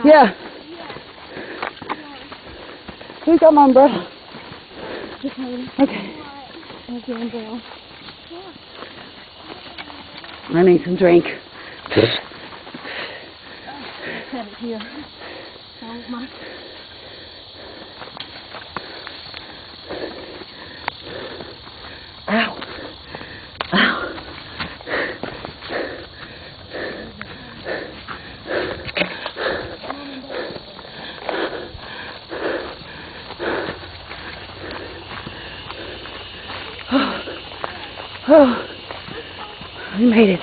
Yeah. Who's got my umbrella? Okay. There's the umbrella. I need some drink. Set it here. Oh my. Ow. Ow. Oh, we made it.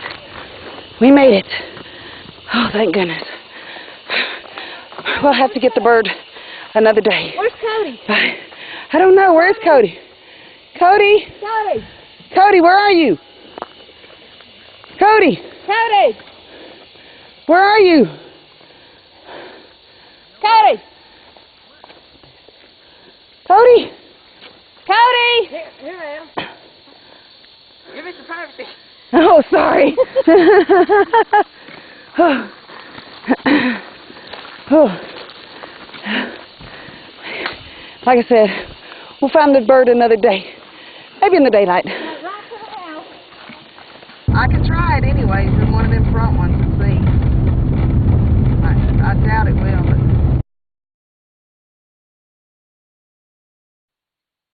We made it. Oh, thank goodness. We'll have to get the bird another day. Where's Cody? I don't know. Where's Cody? Cody? Cody! Cody, where are you? Cody! Cody! Where are you? Cody! Cody? Cody! Here I am. Give me some privacy. Oh, sorry. Oh. Oh. Like I said, we'll find the bird another day. Maybe in the daylight. I can try it anyways in one of them front ones and see. I doubt it will, but